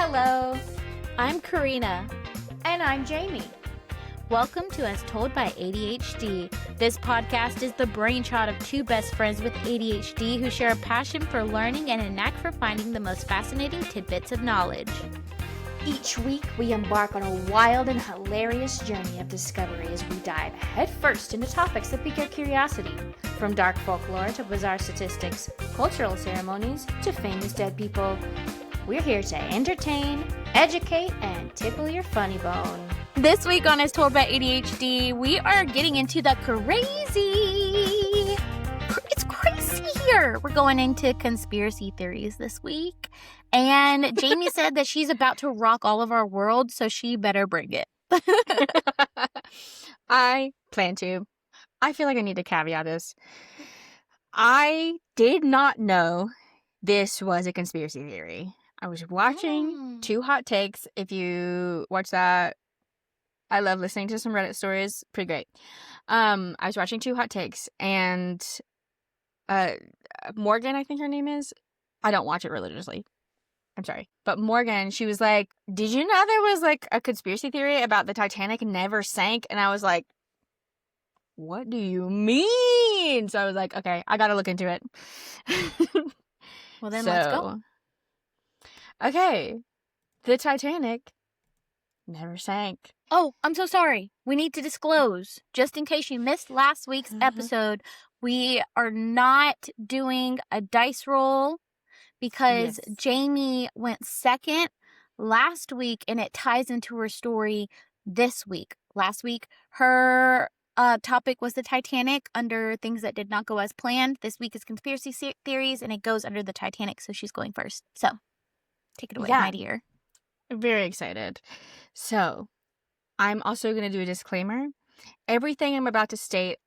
Hello, I'm Karina. and I'm Jamie. Welcome to As Told by ADHD. This podcast is the brainchild of two best friends with ADHD who share a passion for learning and a knack for finding the most fascinating tidbits of knowledge. Each week, we embark on a wild and hilarious journey of discovery as we dive headfirst into topics that pique our curiosity. From dark folklore to bizarre statistics, cultural ceremonies to famous dead people, we're here to entertain, educate, and tickle your funny bone. This week on As Told by ADHD, we are getting into the crazy. It's crazy here. We're going into conspiracy theories this week. And Jamie said that she's about to rock all of our world, so she better bring it. I plan to. I feel like I need to caveat this. I did not know this was a conspiracy theory. I was watching Two Hot Takes. If you watch that, I love listening to some Reddit stories. Pretty great. I was watching Two Hot Takes, and Morgan, I think her name is. I don't watch it religiously. I'm sorry. But Morgan, she was like, did you know there was like a conspiracy theory about the Titanic never sank? And I was like, what do you mean? So I was like, okay, I gotta look into it. Well, then let's go. Okay. The Titanic never sank. Oh, I'm so sorry. We need to disclose, just in case you missed last week's episode, we are not doing a dice roll because Jamie went second last week, and it ties into her story this week. Last week, her topic was the Titanic under things that did not go as planned. This week is conspiracy theories, and it goes under the Titanic, so she's going first. So, take it away, my dear. Very excited. So, I'm also going to do a disclaimer. Everything I'm about to state,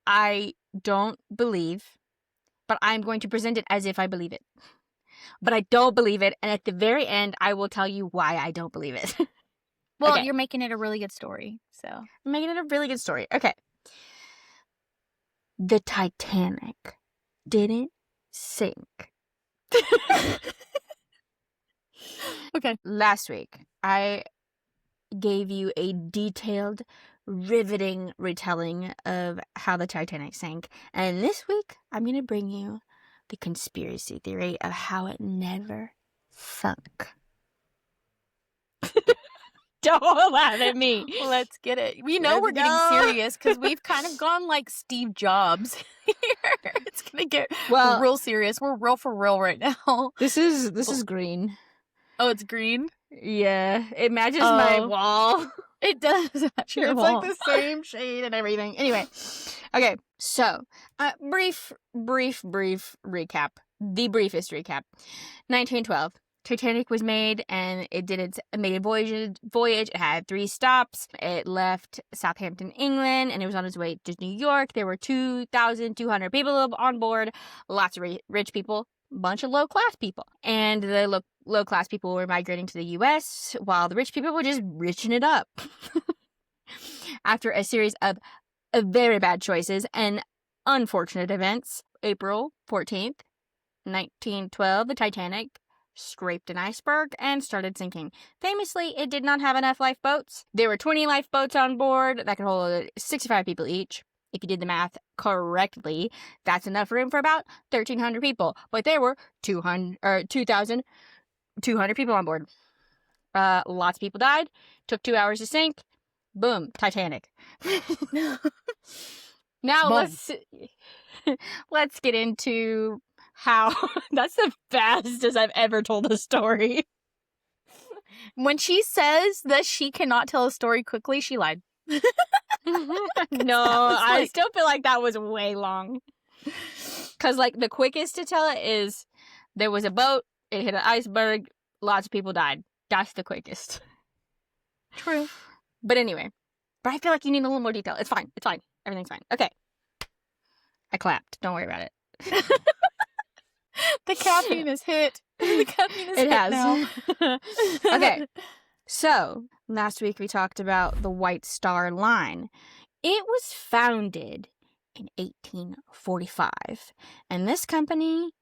I don't believe, but I'm going to present it as if I believe it. But I don't believe it, and at the very end, I will tell you why I don't believe it. Well, Okay. You're making it a really good story, so. I'm making it a really good story. Okay. The Titanic didn't sink. Okay. Last week, I gave you a detailed, riveting retelling of how the Titanic sank. And this week, I'm going to bring you the conspiracy theory of how it never sunk. Don't laugh at me. Let's get it. We know we're getting serious because we've kind of gone like Steve Jobs here. It's going to get real serious. We're real for real right now. This is green. Oh, it's green? Yeah, it matches my wall. It does match your It's wall. like the same shade and everything. Anyway, okay, so brief recap. The briefest recap. 1912. Titanic was made, and it did its maiden voyage. It had 3 stops. It left Southampton, England, and it was on its way to New York. There were 2,200 people on board, lots of rich people, a bunch of low-class people. And the low-class people were migrating to the U.S., while the rich people were just riching it up. After a series of very bad choices and unfortunate events, April 14th, 1912, the Titanic scraped an iceberg and started sinking. Famously, it did not have enough lifeboats. There were 20 lifeboats on board that could hold 65 people each. If you did the math correctly, that's enough room for about 1,300 people. But there were 2,200 people on board. Lots of people died. Took 2 hours to sink. Boom, Titanic. Now let's get into how. That's the fastest I've ever told a story. When she says that she cannot tell a story quickly, she lied. No, I still feel like that was way long. Because, like, the quickest to tell it is there was a boat, it hit an iceberg, lots of people died. That's the quickest. True. But anyway, I feel like you need a little more detail. It's fine. Everything's fine. Okay. I clapped. Don't worry about it. The caffeine is hit. The caffeine is It hit has. now. Okay. So, last week we talked about the White Star Line. It was founded in 1845, and this company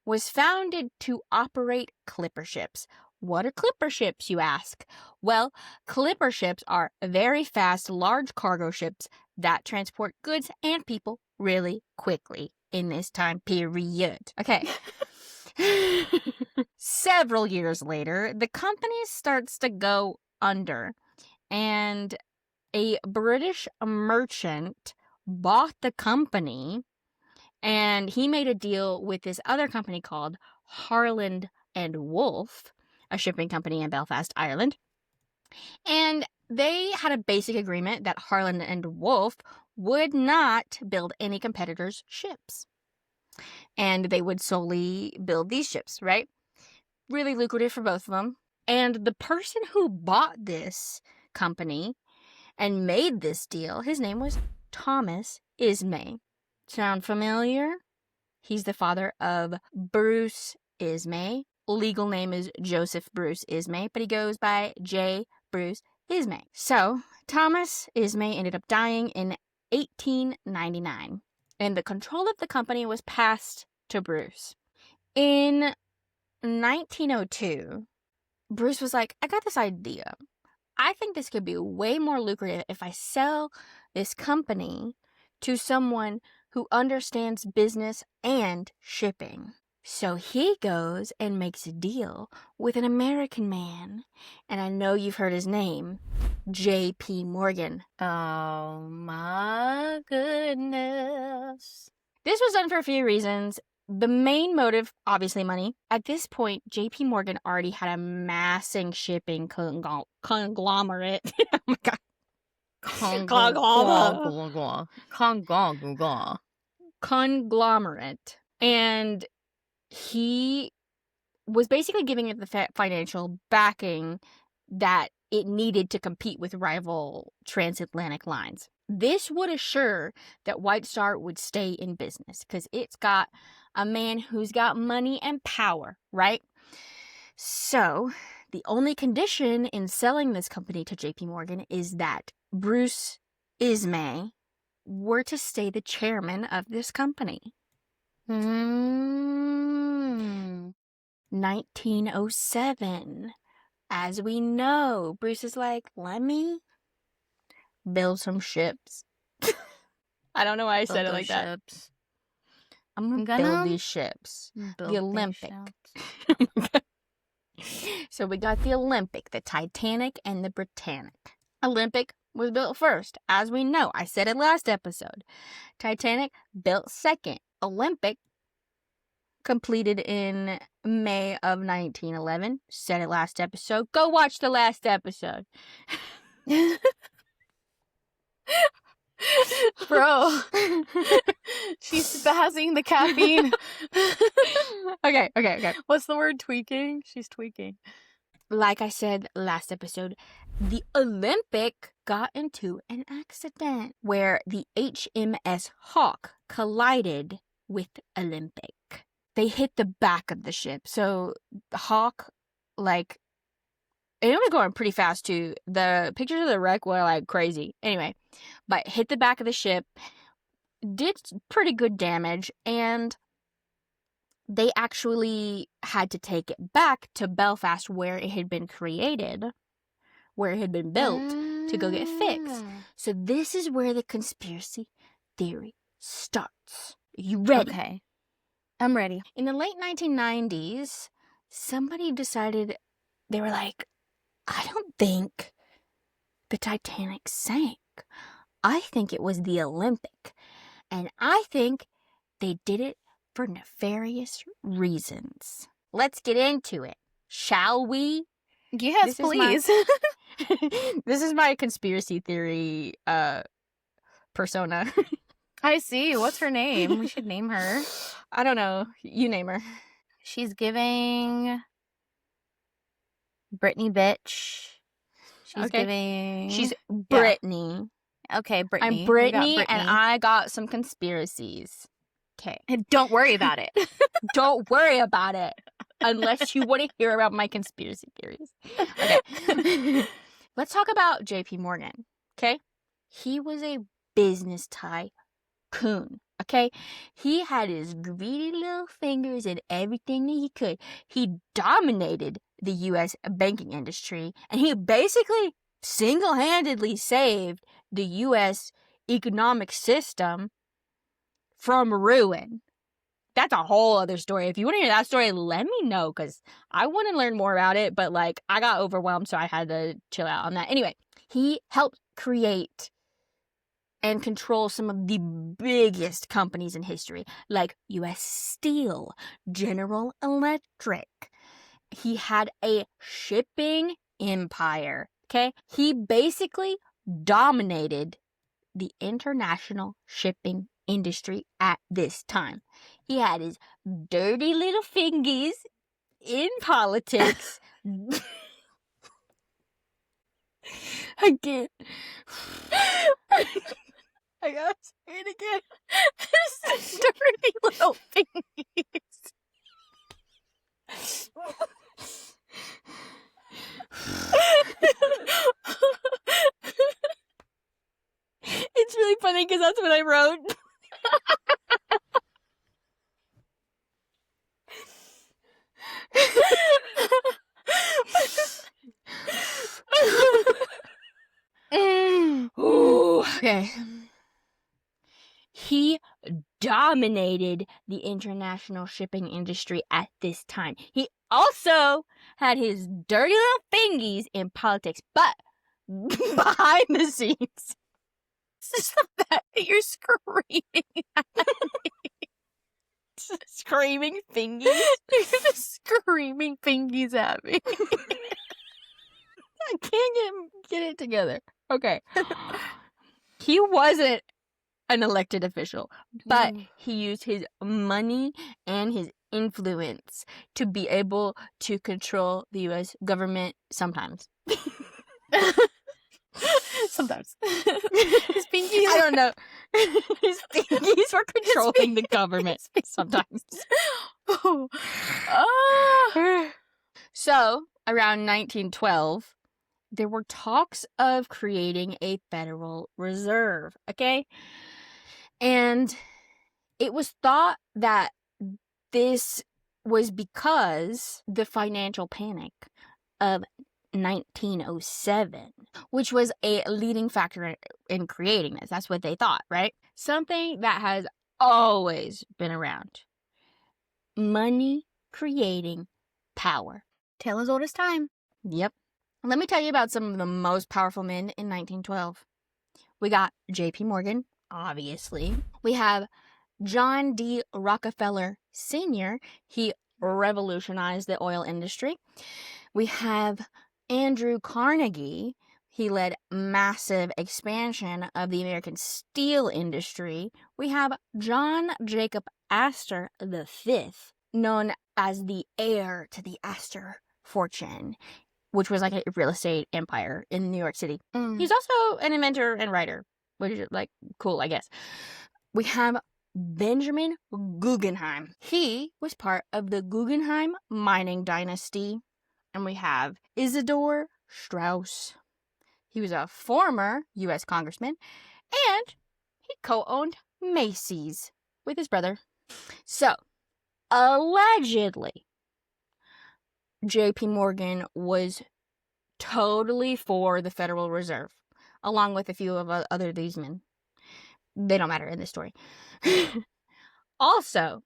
was founded to operate clipper ships. What are clipper ships, you ask? Well, clipper ships are very fast, large cargo ships that transport goods and people really quickly in this time period. Okay. Several years later, the company starts to go under, and a British merchant bought the company, and he made a deal with this other company called Harland and Wolff, a shipping company in Belfast, Ireland. And they had a basic agreement that Harland and Wolff would not build any competitors' ships. And they would solely build these ships, right? Really lucrative for both of them. And the person who bought this company and made this deal, his name was Thomas Ismay. Sound familiar? He's the father of Bruce Ismay. Legal name is Joseph Bruce Ismay, but he goes by J. Bruce Ismay. So, Thomas Ismay ended up dying in 1899, and the control of the company was passed to Bruce. In 1902, Bruce was like, I got this idea. I think this could be way more lucrative if I sell this company to someone who understands business and shipping. So he goes and makes a deal with an American man, and I know you've heard his name, J.P. Morgan. Oh my goodness. This was done for a few reasons. The main motive, obviously money. At this point, J.P. Morgan already had a massive shipping conglomerate. Oh my god. Conglomerate. And he was basically giving it the financial backing that it needed to compete with rival transatlantic lines. This would assure that White Star would stay in business because it's got a man who's got money and power, right? So, the only condition in selling this company to JP Morgan is that Bruce Ismay were to stay the chairman of this company. 1907. As we know, Bruce is like, let me build some ships. I don't know why I said it like that. I'm gonna build these ships. The Olympic. So we got the Olympic, the Titanic, and the Britannic. Olympic was built first, as we know. I said it last episode. Titanic built second. Olympic completed in May of 1911. Said it last episode. Go watch the last episode. Bro, she's spazzing the caffeine. Okay. What's the word? Tweaking? She's tweaking. Like I said last episode, the Olympic got into an accident where the HMS Hawk collided with Olympic. They hit the back of the ship. So the Hawk, and it was going pretty fast too. The pictures of the wreck were crazy. Anyway, but hit the back of the ship, did pretty good damage, and they actually had to take it back to Belfast where it had been created, where it had been built to go get fixed. So this is where the conspiracy theory starts. You ready? Okay. I'm ready. In the late 1990s, somebody decided, they were like, I don't think the Titanic sank. I think it was the Olympic. And I think they did it for nefarious reasons. Let's get into it, shall we? Yes, please. This is my conspiracy theory persona. I see. What's her name? We should name her. I don't know. You name her. She's giving Brittany bitch. She's giving... She's Brittany. Yeah. Okay, Brittany. I'm Brittany, and I got some conspiracies. Okay. Don't worry about it. Don't worry about it. Unless you want to hear about my conspiracy theories. Okay. Let's talk about JP Morgan. Okay? He was a business tycoon. okay? He had his greedy little fingers in everything that he could. He dominated the U.S. banking industry, and he basically single-handedly saved the U.S. economic system from ruin. That's a whole other story. If you want to hear that story, let me know, because I want to learn more about it, but like I got overwhelmed, so I had to chill out on that. Anyway, he helped create and control some of the biggest companies in history, like U.S. Steel, General Electric. He had a shipping empire, okay? He basically dominated the international shipping industry at this time. He had his dirty little fingies in politics. I can't. I gotta say it again. This dirty little fingies. It's really funny because that's what I wrote. Ooh, okay. He dominated the international shipping industry at this time. He also had his dirty little fingies in politics, but behind the scenes. It's just the fact that you're screaming at me. Screaming fingies? You're just screaming fingies at me. I can't get it together. Okay. He wasn't an elected official, but he used his money and his influence to be able to control the U.S. government sometimes. Sometimes. His fingies. I don't know. His fingies were controlling the government sometimes. Oh. So, around 1912, there were talks of creating a Federal Reserve, okay? And it was thought that this was because the financial panic of 1907, which was a leading factor in creating this. That's what they thought, right? Something that has always been around. Money creating power. Tale as old as time. Yep. Let me tell you about some of the most powerful men in 1912. We got J.P. Morgan, obviously. We have John D. Rockefeller Sr. He revolutionized the oil industry. We have Andrew Carnegie. He led massive expansion of the American steel industry. We have John Jacob Astor V, known as the heir to the Astor fortune, which was like a real estate empire in New York City. He's also an inventor and writer, which is like cool, I guess. We have Benjamin Guggenheim. He was part of the Guggenheim mining dynasty. And we have Isidor Straus. He was a former U.S. congressman, and he co-owned Macy's with his brother. So, allegedly, J.P. Morgan was totally for the Federal Reserve, along with a few of other these men. They don't matter in this story. Also,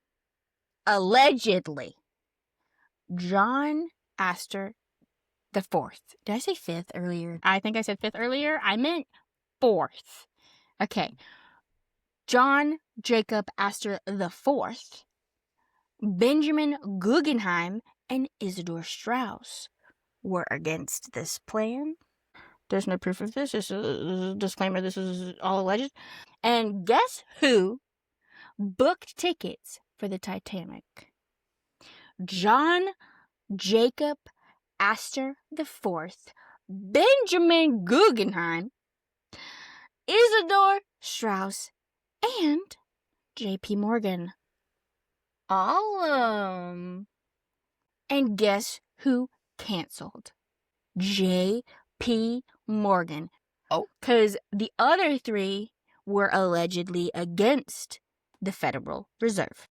allegedly, John Astor the Fourth. Did I say fifth earlier? I think I said fifth earlier. I meant fourth. Okay. John Jacob Astor the Fourth, Benjamin Guggenheim, and Isidor Straus were against this plan. There's no proof of this. This is a disclaimer. This is all alleged. And guess who booked tickets for the Titanic? John Jacob Astor the Fourth, Benjamin Guggenheim, Isidor Straus, and J.P. Morgan. All of them. And guess who canceled? J.P. Morgan. Oh. Because the other three were allegedly against the Federal Reserve.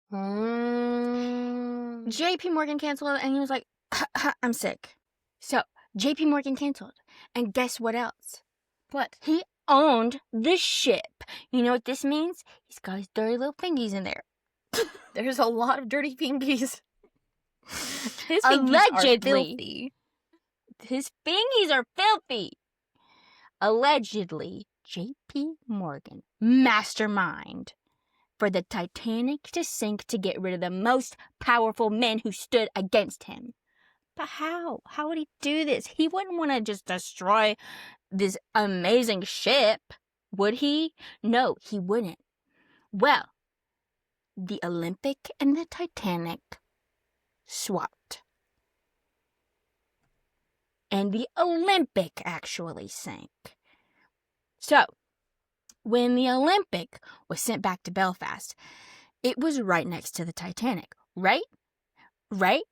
JP Morgan canceled, and he was like, I'm sick. So JP Morgan canceled. And guess what else? What? He owned the ship. You know what this means? He's got his dirty little fingies in there. There's a lot of dirty fingies. His Allegedly. His fingies are filthy. Allegedly, JP Morgan, mastermind for the Titanic to sink to get rid of the most powerful men who stood against him. But how? How would he do this? He wouldn't want to just destroy this amazing ship, would he? No, he wouldn't. Well, the Olympic and the Titanic swapped. And the Olympic actually sank. So, when the Olympic was sent back to Belfast, it was right next to the Titanic, right? Right?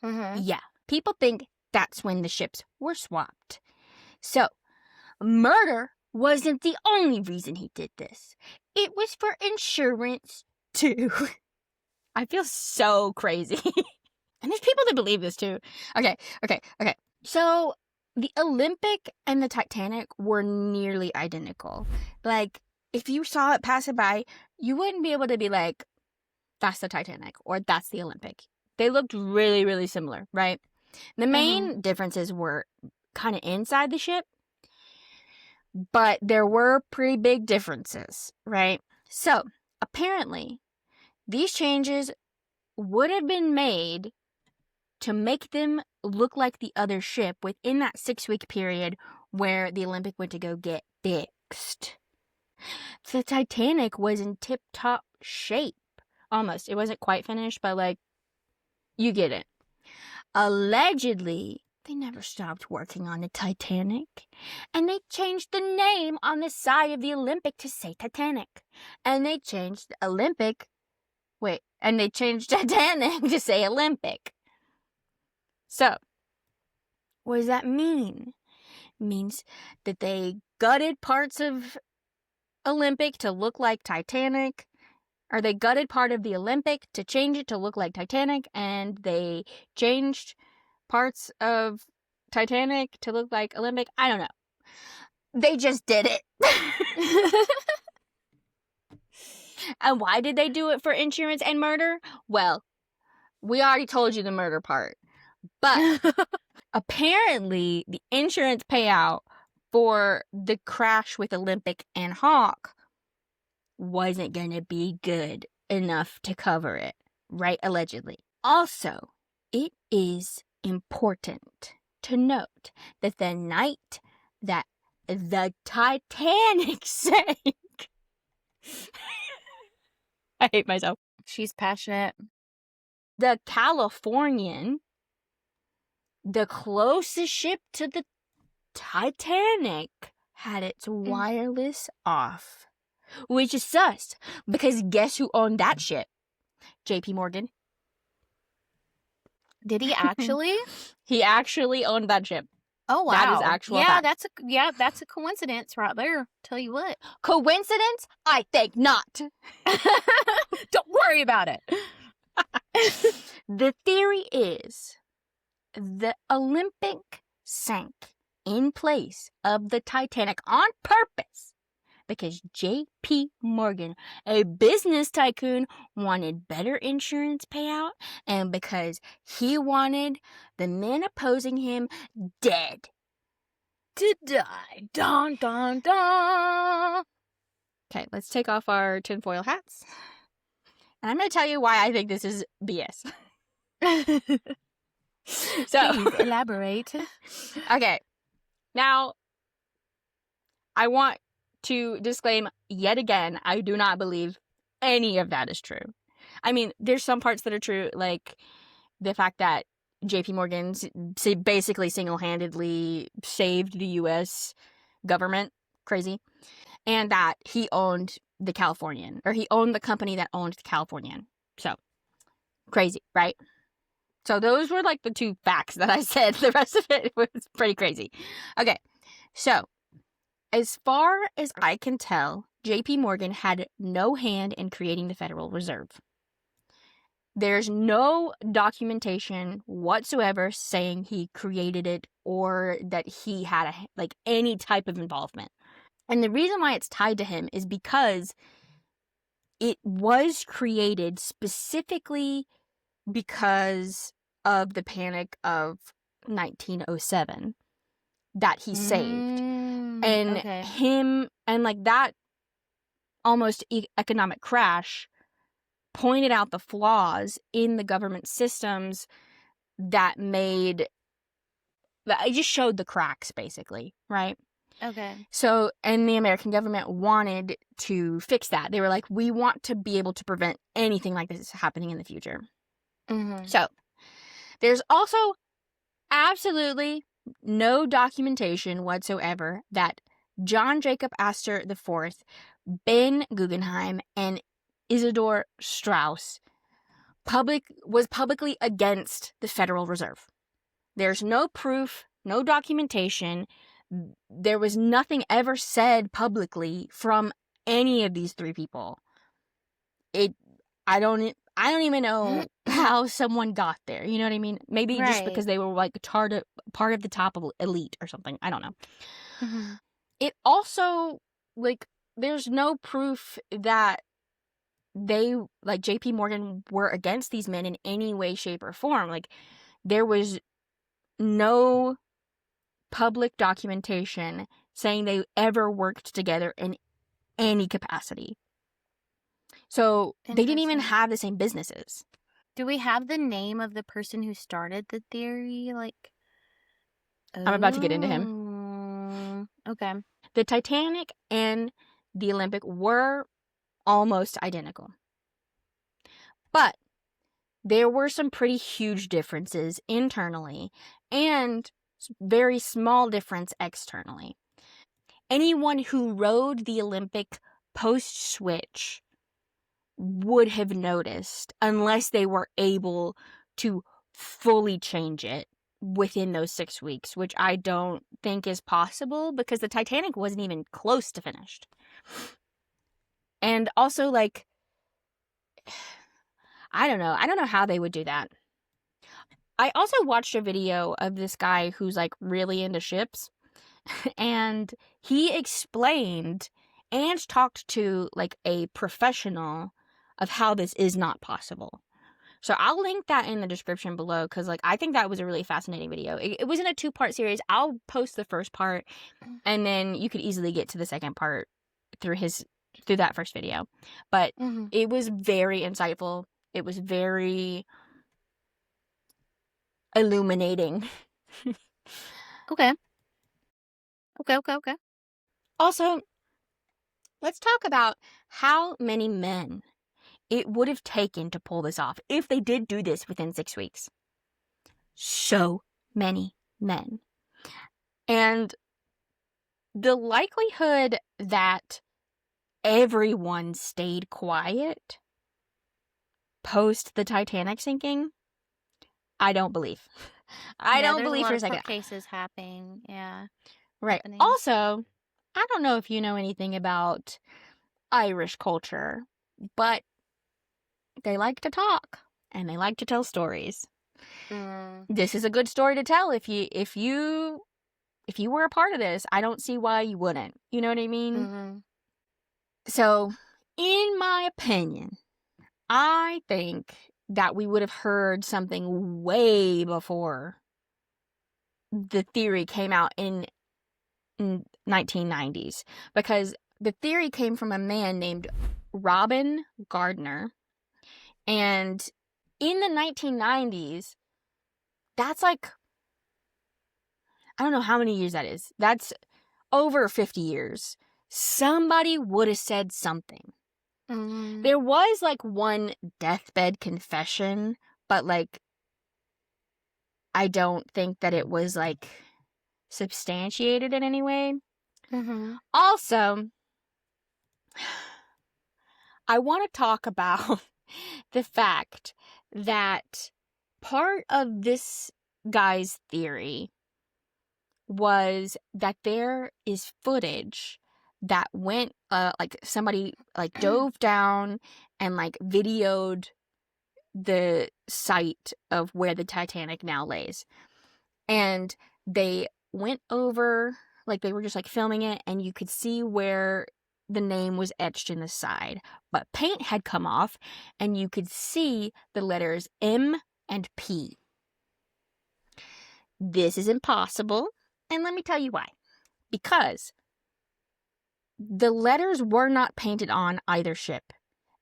Mm-hmm. Yeah. People think that's when the ships were swapped. So, murder wasn't the only reason he did this. It was for insurance, too. I feel so crazy. And there's people that believe this, too. Okay. So, the Olympic and the Titanic were nearly identical. Like, if you saw it passing by, you wouldn't be able to be like, that's the Titanic or that's the Olympic. They looked really, really similar, right? The main differences were kind of inside the ship, but there were pretty big differences, right? So, apparently, these changes would have been made to make them look like the other ship within that 6-week period where the Olympic went to go get fixed. The Titanic was in tip-top shape. Almost. It wasn't quite finished, but like, you get it. Allegedly, they never stopped working on the Titanic, and they changed the name on the side of the Olympic to say Titanic. And they changed Titanic to say Olympic. So, what does that mean? It means that they gutted parts of Olympic to look like Titanic, or they gutted part of the Olympic to change it to look like Titanic, and they changed parts of Titanic to look like Olympic. I don't know. They just did it. And why did they do it for insurance and murder? Well, we already told you the murder part. But apparently, the insurance payout for the crash with Olympic and Hawk wasn't going to be good enough to cover it, right? Allegedly. Also, it is important to note that the night that the Titanic sank, I hate myself. She's passionate. The Californian, the closest ship to the Titanic, had its wireless off. Which is sus, because guess who owned that ship? JP Morgan. Did he actually? He actually owned that ship. Oh, wow. That is actual fact. That's a coincidence right there. Tell you what. Coincidence? I think not. Don't worry about it. The theory is the Olympic sank in place of the Titanic on purpose because J.P. Morgan, a business tycoon, wanted better insurance payout and because he wanted the men opposing him dead. To die. Dun, dun, dun. Okay, let's take off our tinfoil hats. And I'm going to tell you why I think this is BS. So, please elaborate. Okay. Now, I want to disclaim yet again, I do not believe any of that is true. I mean, there's some parts that are true, like the fact that JP Morgan basically single-handedly saved the U.S. government. Crazy. And that he owned the Californian, or he owned the company that owned the Californian. So, crazy, right? So those were like the two facts that I said. The rest of it was pretty crazy. Okay, so as far as I can tell, J.P. Morgan had no hand in creating the Federal Reserve. There's no documentation whatsoever saying he created it or that he had any type of involvement. And the reason why it's tied to him is because it was created specifically because of the panic of 1907 that he saved. And him and that almost economic crash pointed out the flaws in the government systems that it just showed the cracks, basically, right? Okay. So, and the American government wanted to fix that. They were like, we want to be able to prevent anything like this happening in the future. Mm-hmm. So, there's also absolutely no documentation whatsoever that John Jacob Astor IV, Ben Guggenheim, and Isidor Straus was publicly against the Federal Reserve. There's no proof, no documentation. There was nothing ever said publicly from any of these three people. I don't even know how someone got there. You know what I mean? Maybe just because they were part of the top elite or something. I don't know. Mm-hmm. It also there's no proof that they J.P. Morgan were against these men in any way, shape, or form. There was no public documentation saying they ever worked together in any capacity. So they didn't even have the same businesses. Do we have the name of the person who started the theory? I'm about to get into him. Okay. The Titanic and the Olympic were almost identical. But there were some pretty huge differences internally and very small difference externally. Anyone who rode the Olympic post-switch would have noticed, unless they were able to fully change it within those 6 weeks, which I don't think is possible because the Titanic wasn't even close to finished. And also, I don't know how they would do that. I also watched a video of this guy who's really into ships, and he explained and talked to a professional of how this is not possible. So I'll link that in the description below because I think that was a really fascinating video. It was in a 2-part series. I'll post the first part, and then you could easily get to the second part through that first video. But it was very insightful. It was very illuminating. Okay. Also, let's talk about how many men it would have taken to pull this off if they did do this within 6 weeks. So many men. And the likelihood that everyone stayed quiet post the Titanic sinking, I don't believe. I don't believe for a second. Cases happening, yeah. Right. Happening. Also, I don't know if you know anything about Irish culture, but they like to talk and they like to tell stories. This is a good story to tell if you were a part of this. I don't see why you wouldn't. You know what I mean? So, in my opinion, I think that we would have heard something way before the theory came out in 1990s, because the theory came from a man named Robin Gardner, and in the 1990s, that's I don't know how many years that is. That's over 50 years. Somebody would have said something. There was one deathbed confession, but I don't think that it was substantiated in any way. Also, I want to talk about the fact that part of this guy's theory was that there is footage that went, like, somebody, like, dove down and, like, videoed the site of where the Titanic now lays. And they went over, like, they were just, like, filming it, and you could see where the name was etched in the side. But paint had come off, and you could see the letters M and P. This is impossible, and let me tell you why. Because the letters were not painted on either ship.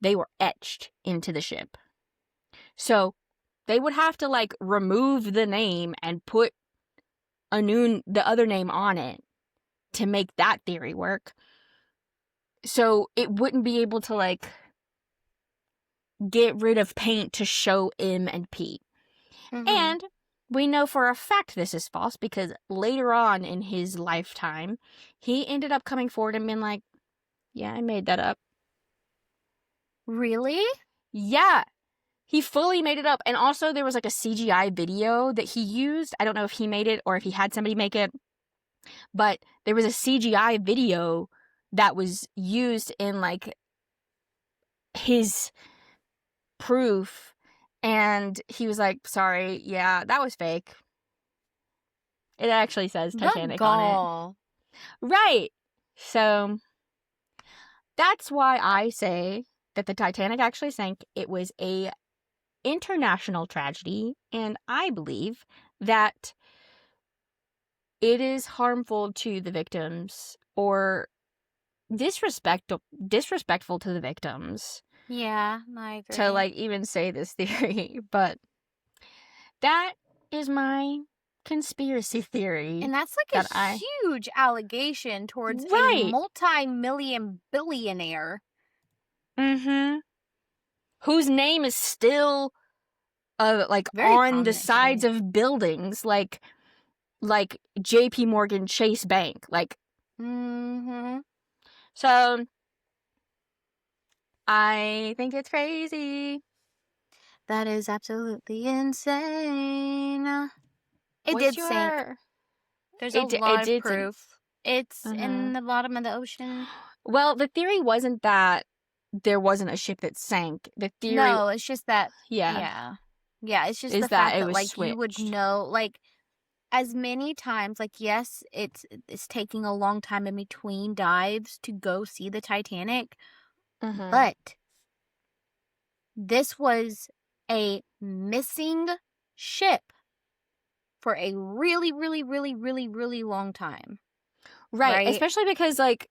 They were etched into the ship. So they would have to, like, remove the name and put the other name on it to make that theory work. So it wouldn't be able to, like, get rid of paint to show M and P. Mm-hmm. And we know for a fact this is false because later on in his lifetime, he ended up coming forward and being like, yeah, I made that up. Really? Yeah. He fully made it up. And also there was, like, a CGI video that he used. I don't know if he made it or if he had somebody make it. But there was a CGI video that was used in, like, his proof. And he was like, sorry, yeah, that was fake. It actually says Titanic on it. Right. So that's why I say that the Titanic actually sank. It was a international tragedy, and I believe that it is harmful to the victims or disrespectful to the victims. Yeah, I agree. To, like, even say this theory, but that is my conspiracy theory. And that's like a huge allegation towards a multi-million billionaire. Mm-hmm. Whose name is still, like, Very on the sides of buildings, like J.P. Morgan Chase Bank, like. Mm-hmm. So I think it's crazy. That is absolutely insane. It did sink. There's a lot of proof. It's in the bottom of the ocean. Well, the theory wasn't that there wasn't a ship that sank. The theory... No, it's just that... Yeah. Yeah, it's just the fact that, like, you would know, like, as many times, like, yes, it's taking a long time in between dives to go see the Titanic, but this was a missing ship for a really, really, really, really, really long time. Right? Especially because, like,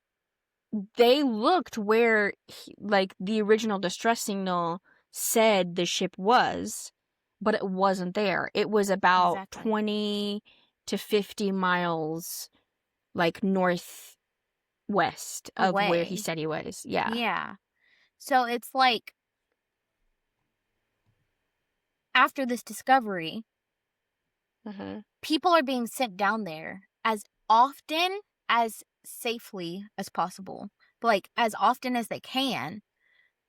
they looked where, like, the original distress signal said the ship was, but it wasn't there. It was about 20 to 50 miles, like, northwest of where he said he was. Yeah. Yeah. So it's like, after this discovery, people are being sent down there as often as safely as possible, but, like, as often as they can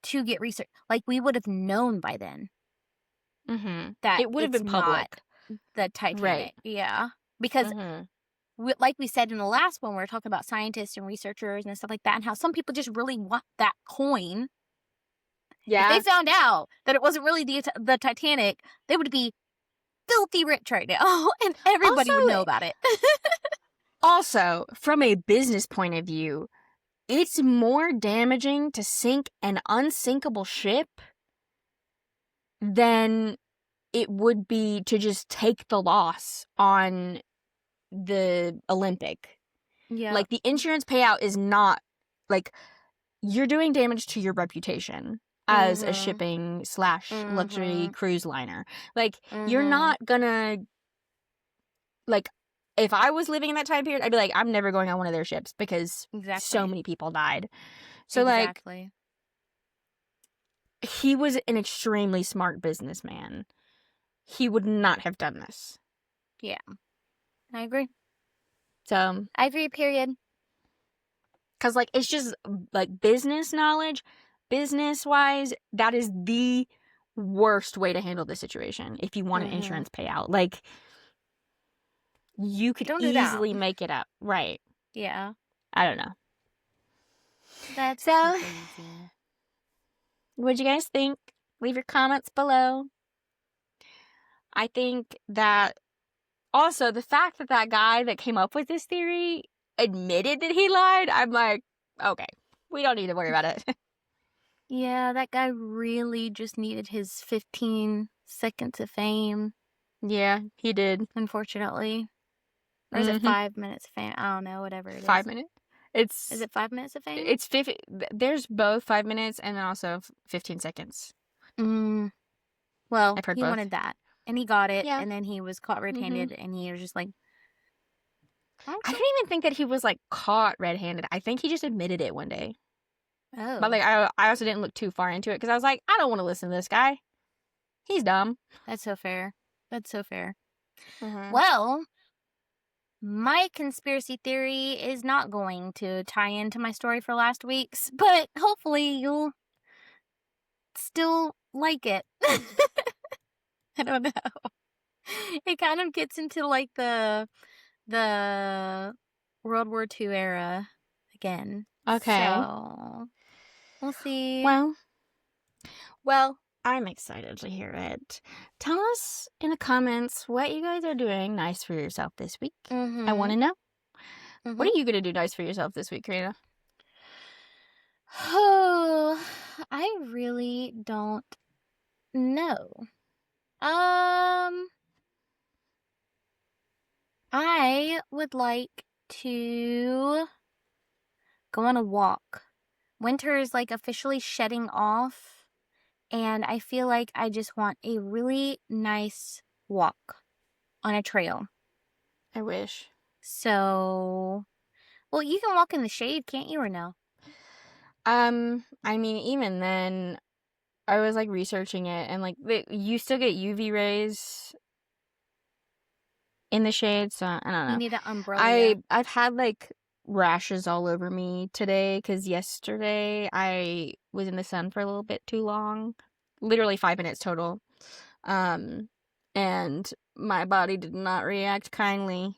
to get research. Like, we would have known by then that it would have been public. The Titanic, yeah, because like we said in the last one, we were talking about scientists and researchers and stuff like that, and how some people just really want that coin. Yeah, if they found out that it wasn't really the Titanic, they would be filthy rich right now, and everybody would know about it. Also, from a business point of view, it's more damaging to sink an unsinkable ship than it would be to just take the loss on the Olympic. Yeah. Like, the insurance payout is not, like, you're doing damage to your reputation as a shipping / luxury cruise liner. Like, you're not gonna, like, if I was living in that time period, I'd be like, I'm never going on one of their ships because so many people died. So, like, he was an extremely smart businessman. He would not have done this. Yeah. I agree. So. I agree, period. Because, like, it's just, like, business knowledge, business-wise, that is the worst way to handle this situation if you want an insurance payout. Like, you could easily make it up. Right. Yeah. I don't know. That's So- crazy. What'd you guys think? Leave your comments below. I think that also the fact that that guy that came up with this theory admitted that he lied, I'm like, okay, we don't need to worry about it. Yeah, that guy really just needed his 15 seconds of fame, Yeah, he did. unfortunately. Or is it Mhm. 5 minutes of fame? I don't know, whatever it is. 5 minutes. Is it 5 minutes of fame? It's 50. There's both 5 minutes and then also 15 seconds. Well, I've heard he both. wanted that. And he got it, Yeah. and then he was caught red-handed, and he was just like, I don't even think that he was like caught red-handed. I think he just admitted it one day. oh. But like, I also didn't look too far into it because I was like, I don't want to listen to this guy. He's dumb. That's so fair. That's so fair. Well, Well, my conspiracy theory is not going to tie into my story for last week's, but hopefully you'll still like it. I don't know. It kind of gets into like the World War II era again. okay. So we'll see. Well, I'm excited to hear it. Tell us in the comments what you guys are doing nice for yourself this week. I want to know. What are you going to do nice for yourself this week, Karina? Oh, I really don't know. I would like to go on a walk. Winter is like officially shedding off, and I feel like I just want a really nice walk on a trail. I wish. So, well, you can walk in the shade, can't you, or no? I mean, even then, I was like researching it, and like you still get UV rays in the shade, so I don't know. You need an umbrella. I've had like rashes all over me today because yesterday I was in the sun for a little bit too long, literally 5 minutes total, and my body did not react kindly.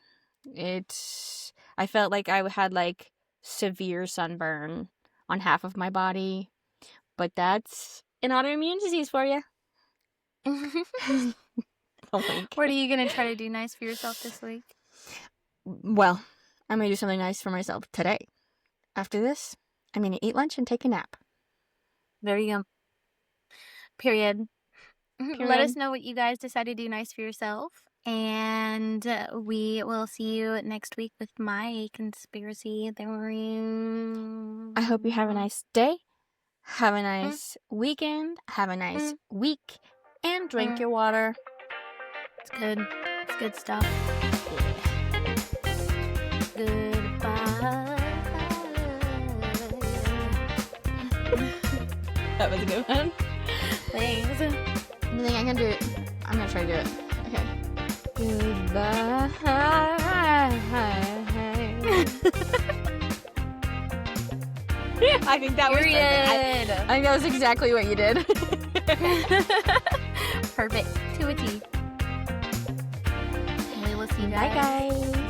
I felt like I had like severe sunburn on half of my body, but that's an autoimmune disease for you. What are you going to try to do nice for yourself this week? Well, I'm going to do something nice for myself today. After this, I'm going to eat lunch and take a nap. There you go. Period. Let us know what you guys decide to do nice for yourself. And we will see you next week with my conspiracy theory. I hope you have a nice day. Have a nice weekend. Have a nice week. And drink your water. It's good. It's good stuff. Goodbye. That was a good one. Thanks. You think I can do it? I'm going to try to do it. Okay. Goodbye. I think that was perfect. I think that was exactly what you did. Perfect. To a T. We will see you Bye, guys. guys.